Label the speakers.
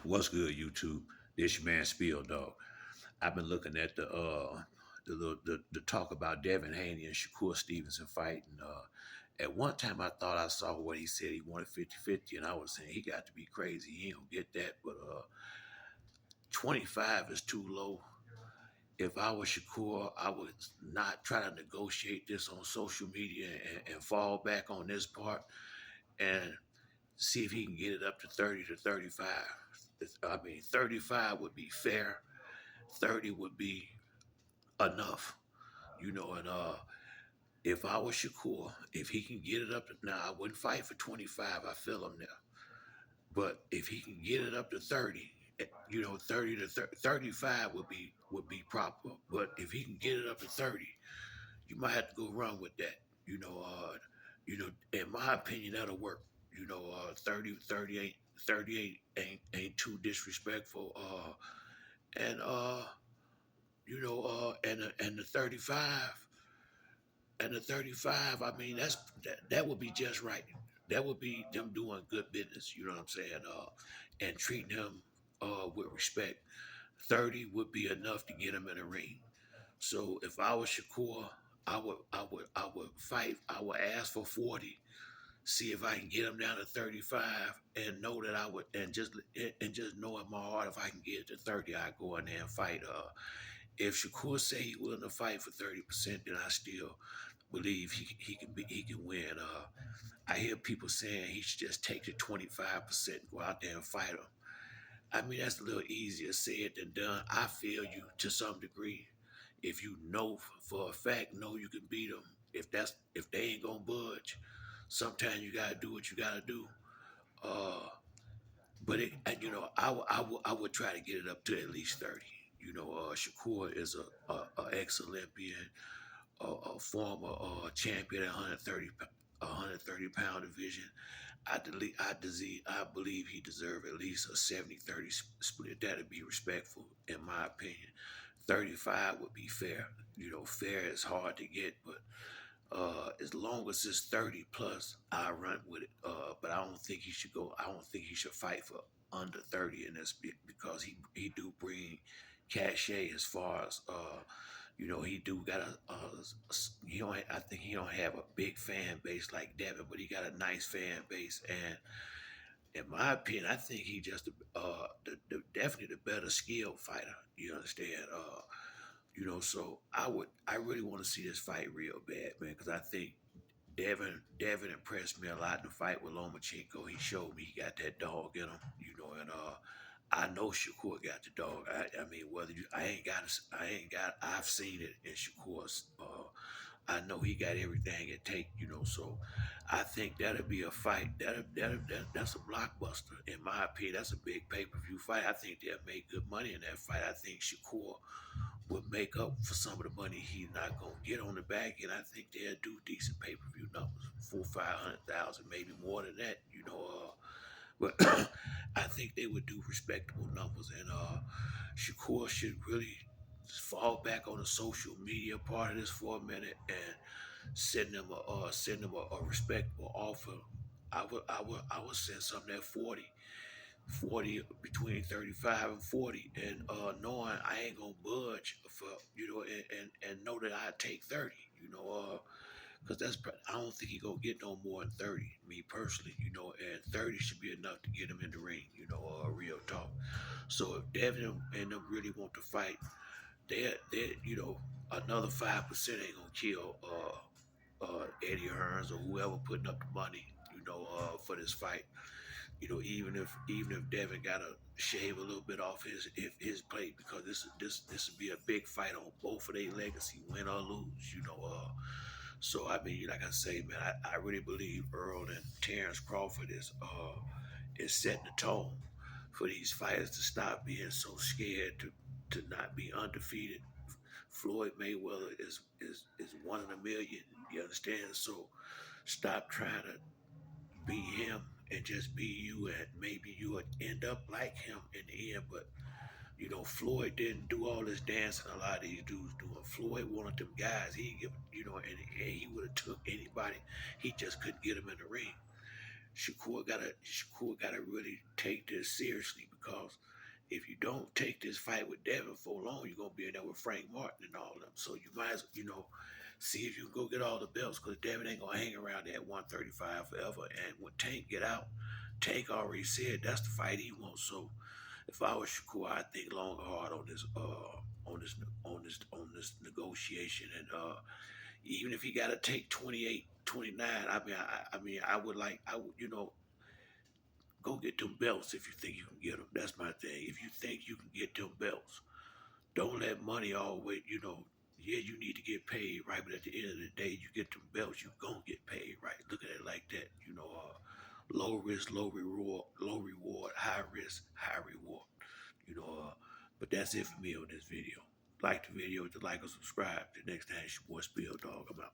Speaker 1: What's good, YouTube? This your man Spiel Dog. I've been looking at the talk about Devin Haney and Shakur Stevenson fighting. At one time, I thought I saw what he said he wanted 50-50, and I was saying he got to be crazy. He ain't gonna get that. But 25 is too low. If I was Shakur, I would not try to negotiate this on social media and fall back on this part and see if he can get it up to 30 to 35. I mean, 35 would be fair. 30 would be enough, and if I was Shakur, if he can get it up to now, I wouldn't fight for 25. I feel him there. But if he can get it up to 30, 30 to 35 would be proper. But if he can get it up to 30, you might have to go run with that. In my opinion, that'll work. 30, 38 ain't too disrespectful. And and the 35 and the 35, I mean, that would be just right. That would be them doing good business, you know what I'm saying? And treating him with respect. 30 would be enough to get him in the ring. So if I was Shakur, I would fight. I would ask for 40, see if I can get him down to 35, and know that I would, and just know in my heart if I can get it to 30, I go in there and fight. If Shakur say he willing to fight for 30%, then I still believe he can win. I hear people saying he should just take the 25% and go out there and fight him. I mean, that's a little easier said than done. I feel you to some degree. If you know for a fact, know you can beat them. If they ain't gonna budge, sometimes you gotta do what you gotta do. Uh, but I would try to get it up to at least 30. Shakur is a ex-Olympian, a former champion at 130 pound division. I believe he deserved at least a 70-30 split. That'd be respectful, in my opinion. 35 would be fair. Fair is hard to get, but as long as it's 30 plus, I run with it. But I don't think he should go. I don't think he should fight for under 30 in this because he do bring cachet as far as he do got he don't. I think he don't have a big fan base like Devin, but he got a nice fan base. And in my opinion, I think he just definitely the better skilled fighter. You understand? So I really want to see this fight real bad, man, because I think Devin impressed me a lot in the fight with Lomachenko. He showed me he got that dog in him, and I know Shakur got the dog. I mean, whether you, I ain't got, I've seen it in Shakur's. I know he got everything it take, So I think that'll be a fight. That's a blockbuster, in my opinion. That's a big pay per view fight. I think they'll make good money in that fight. I think Shakur would make up for some of the money he's not gonna get on the back, and I think they'll do decent pay per view numbers, 500,000, maybe more than that. But I think they would do respectable numbers, and Shakur should really fall back on the social media part of this for a minute and send them a respectable offer. I would send something at 40. 40 between 35 and 40, and knowing I ain't gonna budge for and know that I take 30, because I don't think he gonna get no more than 30, me personally, and 30 should be enough to get him in the ring, real talk. So if Devin and them really want to fight, they another 5% ain't gonna kill Eddie Hearns or whoever putting up the money, for this fight. Even if Devin got to shave a little bit off his plate, because this would be a big fight on both of their legacy, win or lose. So I mean, like I say, man, I really believe Earl and Terrence Crawford is setting the tone for these fighters to stop being so scared to not be undefeated. Floyd Mayweather is one in a million. You understand? So stop trying to be him and just be you, and maybe you would end up like him in the end. But Floyd didn't do all this dancing a lot of these dudes doing. Floyd wanted them guys. He give and he would have took anybody. He just couldn't get him in the ring. Shakur gotta really take this seriously because if you don't take this fight with Devin for long, you're gonna be in there with Frank Martin and all of them. So you might as see if you can go get all the belts because Devin ain't gonna hang around there at 135 forever. And when Tank get out, Tank already said that's the fight he wants. So if I was Shakur, I'd think long and hard on this negotiation and even if he got to take 28, 29, I would go get them belts if you think you can get them. That's my thing. If you think you can get them belts, don't let money always. Yeah, you need to get paid, right? But at the end of the day, you get them belts, you gonna get paid, right? Look at it like that. Low risk, low reward, high risk, high reward. You know, but that's it for me on this video. Like the video, to like or subscribe. The next time it's your boy Spill Dog. I'm out.